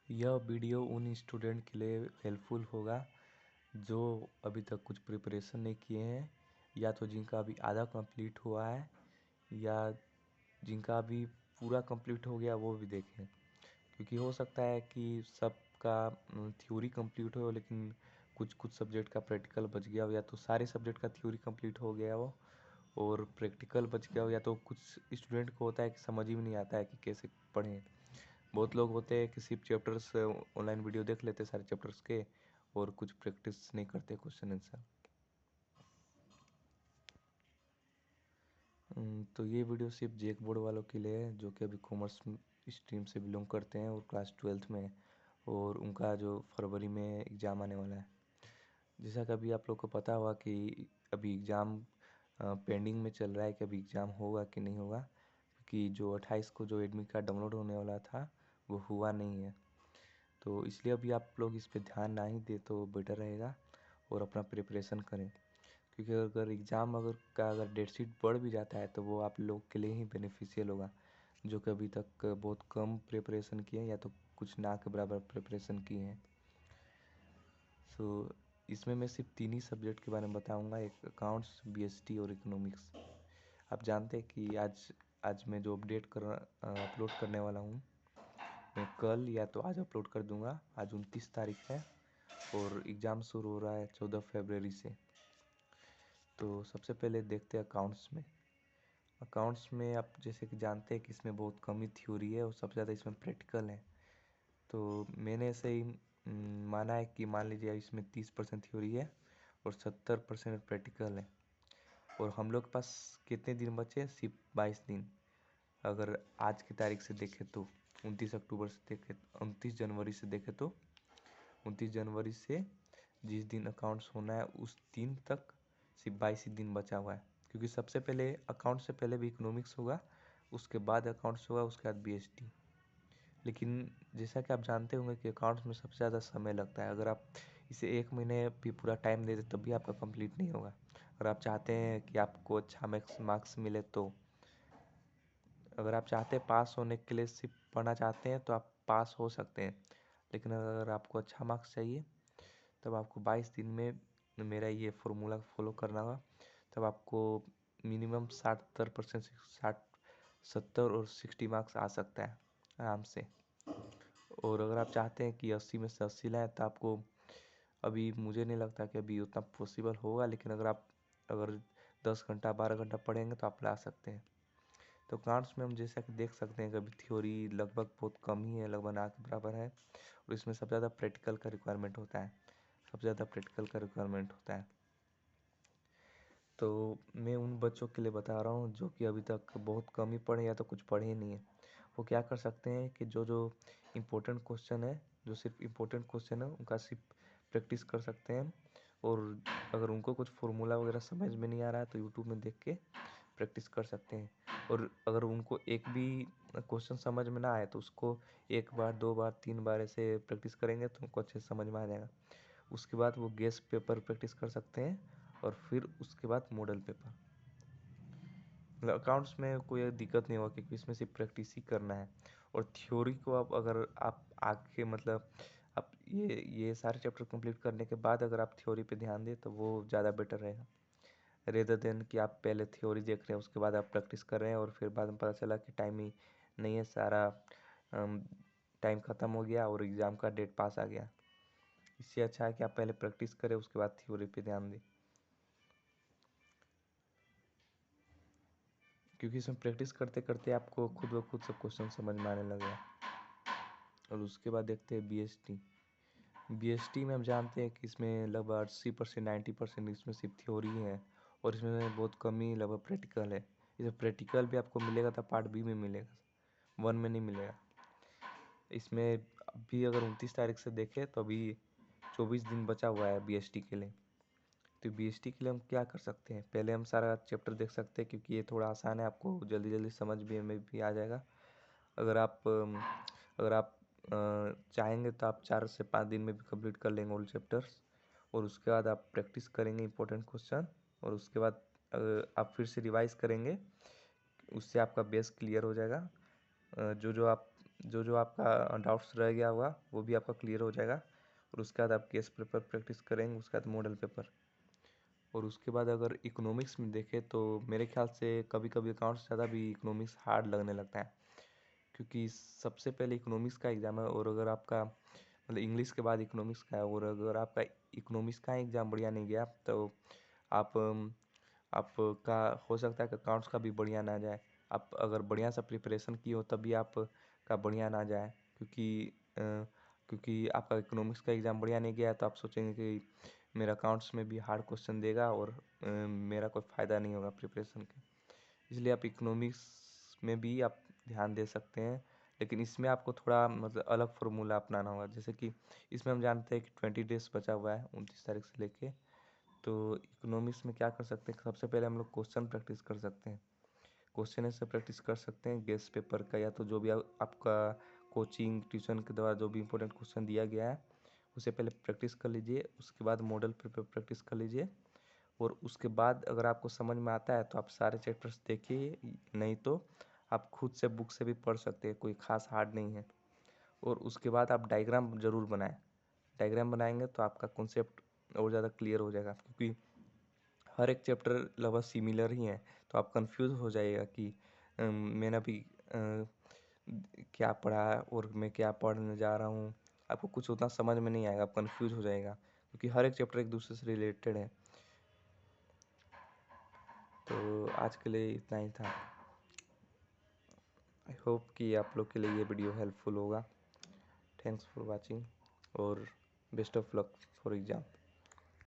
यह वीडियो उन स्टूडेंट के लिए हेल्पफुल होगा जो अभी तक कुछ प्रिपरेशन नहीं किए हैं, या तो जिनका अभी आधा कंप्लीट हुआ है, या जिनका अभी पूरा कंप्लीट हो गया वो भी देखें। क्योंकि हो सकता है कि सबका थ्योरी कंप्लीट हो, लेकिन कुछ कुछ सब्जेक्ट का प्रैक्टिकल बच गया हो, या तो सारे सब्जेक्ट का थ्योरी कंप्लीट हो गया हो और प्रैक्टिकल बच गया हो, या तो कुछ स्टूडेंट को होता है कि समझ ही नहीं आता है कि कैसे पढ़ें। बहुत लोग होते हैं कि सिर्फ चैप्टर्स ऑनलाइन वीडियो देख लेते सारे चैप्टर्स के और कुछ प्रैक्टिस नहीं करते क्वेश्चन आंसर। तो ये वीडियो सिर्फ जेक बोर्ड वालों के लिए है जो कि अभी कॉमर्स स्ट्रीम से बिलोंग करते हैं और क्लास 12th में, और उनका जो फरवरी में एग्ज़ाम आने वाला है। जैसा कि अभी आप लोग को पता होगा कि अभी एग्ज़ाम पेंडिंग में चल रहा है कि अभी एग्ज़ाम होगा कि नहीं होगा, क्योंकि जो 28 को जो एडमिट कार्ड डाउनलोड होने वाला था वो हुआ नहीं है। तो इसलिए अभी आप लोग इस पे ध्यान ना ही दे तो बेटर रहेगा और अपना प्रिपरेशन करें। क्योंकि अगर एग्ज़ाम अगर डेट शीट बढ़ भी जाता है तो वो आप लोग के लिए ही बेनिफिशियल होगा, जो कि अभी तक बहुत कम प्रिपरेशन किए हैं या तो कुछ ना के बराबर प्रिपरेशन किए हैं। सो इसमें मैं सिर्फ 3 ही सब्जेक्ट के बारे में बताऊंगा, एक अकाउंट्स, बीएसटी और इकोनॉमिक्स। आप जानते हैं कि आज मैं जो अपलोड करने वाला हूँ, मैं कल या तो आज अपलोड कर दूंगा। आज 29 तारीख है और एग्ज़ाम शुरू हो रहा है 14 फरवरी से। तो सबसे पहले देखते हैं अकाउंट्स में। अकाउंट्स में आप जैसे कि जानते हैं कि इसमें बहुत कम ही थ्योरी है और सबसे ज़्यादा इसमें प्रैक्टिकल है। तो मैंने ऐसे ही माना है कि मान लीजिए इसमें 30% थ्योरी है और 70% प्रैक्टिकल है। और हम लोग के पास कितने दिन बचे हैं? सिर्फ 22 दिन। अगर आज की तारीख से देखें तो 29 जनवरी से देखें तो 29 जनवरी से जिस दिन अकाउंट्स होना है उस दिन तक सिर्फ 22 ही दिन बचा हुआ है। क्योंकि सबसे पहले अकाउंट से पहले भी इकोनॉमिक्स होगा, उसके बाद अकाउंट्स होगा, उसके बाद बीएसटी। लेकिन जैसा कि आप जानते होंगे कि अकाउंट्स में सबसे ज़्यादा समय लगता है। अगर आप इसे 1 महीने भी पूरा टाइम दे दें तब भी आपका कंप्लीट नहीं होगा। अगर आप चाहते हैं कि आपको अच्छा मार्क्स मिले तो, अगर आप चाहते हैं पास होने के लिए सिर्फ पढ़ना चाहते हैं तो आप पास हो सकते हैं। लेकिन अगर आपको अच्छा मार्क्स चाहिए तब आपको 22 दिन में मेरा ये फॉर्मूला फॉलो करना होगा। तब आपको मिनिमम 60-70% 70 और 60 मार्क्स आ सकता है आराम से। और अगर आप चाहते हैं कि 80 में से 80 लाएँ तो आपको, अभी मुझे नहीं लगता कि अभी उतना पॉसिबल होगा, लेकिन अगर 10 घंटा 12 घंटा पढ़ेंगे तो आप ला सकते हैं। तो अकाउंट्स में हम जैसा कि देख सकते हैं कि अभी थ्योरी लगभग बहुत कम ही है, लगभग ना के बराबर है, और इसमें सबसे ज़्यादा प्रैक्टिकल का रिक्वायरमेंट होता है। सबसे ज़्यादा प्रैक्टिकल का रिक्वायरमेंट होता है। तो मैं उन बच्चों के लिए बता रहा हूँ जो कि अभी तक बहुत कम ही पढ़े या तो कुछ पढ़े ही नहीं है। वो क्या कर सकते हैं कि जो जो इम्पोर्टेंट क्वेश्चन है, जो सिर्फ इम्पोर्टेंट क्वेश्चन है उनका सिर्फ प्रैक्टिस कर सकते हैं। और अगर उनको कुछ फार्मूला वगैरह समझ में नहीं आ रहा है तो यूट्यूब में देख के प्रैक्टिस कर सकते हैं। और अगर उनको एक भी क्वेश्चन समझ में ना आए तो उसको 1 बार 2 बार 3 बार ऐसे प्रैक्टिस करेंगे तो उनको अच्छे से समझ में आ जाएगा। उसके बाद वो गेस पेपर प्रैक्टिस कर सकते हैं और फिर उसके बाद मॉडल पेपर। मतलब अकाउंट्स में कोई दिक्कत नहीं होगा क्योंकि इसमें सिर्फ प्रैक्टिस ही करना है। और थ्योरी को अगर आप आगे मतलब आप ये सारे चैप्टर कंप्लीट करने के बाद अगर आप थ्योरी पे ध्यान दें तो वो ज़्यादा बेटर रहेगा, रेदर देन कि आप पहले थ्योरी देख रहे हैं उसके बाद आप प्रैक्टिस कर रहे हैं और फिर बाद में पता चला कि टाइम ही नहीं है, सारा टाइम ख़त्म हो गया और एग्ज़ाम का डेट पास आ गया। इससे अच्छा है कि आप पहले प्रैक्टिस करें उसके बाद थ्योरी पे ध्यान दें, क्योंकि इसमें प्रैक्टिस करते करते आपको खुद ब खुद सब क्वेश्चन समझ में आने लगेगा। और उसके बाद देखते हैं बीएसटी। बीएसटी में हम जानते हैं कि इसमें लगभग 80% 90% इसमें सिर्फ थ्योरी है और इसमें बहुत कम ही लगभग प्रैक्टिकल है। इसमें प्रैक्टिकल भी आपको मिलेगा तो पार्ट बी में मिलेगा, 1 में नहीं मिलेगा। इसमें अभी अगर 29 तारीख से देखें तो अभी 24 दिन बचा हुआ है बीएसटी के लिए। तो बीएसटी के लिए हम क्या कर सकते हैं? पहले हम सारा चैप्टर देख सकते हैं क्योंकि ये थोड़ा आसान है, आपको जल्दी जल्दी समझ में भी आ जाएगा। अगर आप चाहेंगे तो आप 4 से 5 दिन में भी कंप्लीट कर लेंगे ऑल चैप्टर्स। और उसके बाद आप प्रैक्टिस करेंगे इंपॉर्टेंट क्वेश्चन और उसके बाद आप फिर से रिवाइज करेंगे, उससे आपका बेस क्लियर हो जाएगा। जो जो आप जो जो आपका डाउट्स रह गया होगा वो भी आपका क्लियर हो जाएगा। और उसके बाद आप केस पेपर प्रैक्टिस करेंगे, उसके बाद मॉडल पेपर। और उसके बाद अगर इकोनॉमिक्स में देखें तो मेरे ख्याल से कभी कभी अकाउंट्स ज़्यादा भी इकोनॉमिक्स हार्ड लगने लगता है, क्योंकि सबसे पहले इकोनॉमिक्स का एग्ज़ाम है। और अगर आपका मतलब इंग्लिश के बाद इकोनॉमिक्स का है, और अगर आपका इकोनॉमिक्स का एग्ज़ाम बढ़िया नहीं गया तो आप आपका हो सकता है कि अकाउंट्स का भी बढ़िया ना जाए। आप अगर बढ़िया सा प्रिपरेशन किए हो तभी आपका बढ़िया ना जाए, क्योंकि आपका इकोनॉमिक्स का एग्ज़ाम बढ़िया नहीं गया तो आप सोचेंगे कि मेरा अकाउंट्स में भी हार्ड क्वेश्चन देगा और मेरा कोई फ़ायदा नहीं होगा प्रिपरेशन के। इसलिए आप इकोनॉमिक्स में भी आप ध्यान दे सकते हैं, लेकिन इसमें आपको थोड़ा मतलब अलग फार्मूला अपनाना होगा। जैसे कि इसमें हम जानते हैं कि 20 डेज बचा हुआ है 29 तारीख से लेके। तो इकोनॉमिक्स में क्या कर सकते हैं, सबसे पहले हम लोग क्वेश्चन प्रैक्टिस कर सकते हैं। क्वेश्चन ऐसे प्रैक्टिस कर सकते हैं गेस्ट पेपर का, या तो जो भी आपका कोचिंग ट्यूशन के द्वारा जो भी इंपॉर्टेंट क्वेश्चन दिया गया है उसे पहले प्रैक्टिस कर लीजिए। उसके बाद मॉडल पेपर प्रैक्टिस कर लीजिए। और उसके बाद अगर आपको समझ में आता है तो आप सारे चैप्टर्स देखिए, नहीं तो आप खुद से बुक से भी पढ़ सकते हैं, कोई खास हार्ड नहीं है। और उसके बाद आप डायग्राम ज़रूर बनाएं। डायग्राम बनाएंगे तो आपका कॉन्सेप्ट और ज़्यादा क्लियर हो जाएगा, क्योंकि हर एक चैप्टर लगभग सिमिलर ही है। तो आप कंफ्यूज हो जाइएगा कि मैंने अभी क्या पढ़ा और मैं क्या पढ़ने जा रहा हूँ। आपको कुछ उतना समझ में नहीं आएगा, आप कंफ्यूज हो जाएगा, क्योंकि हर एक चैप्टर एक दूसरे से रिलेटेड है। तो आज के लिए इतना ही था। आई होप कि आप लोग के लिए ये वीडियो हेल्पफुल होगा। थैंक्स फॉर वॉचिंग और best of luck for exam.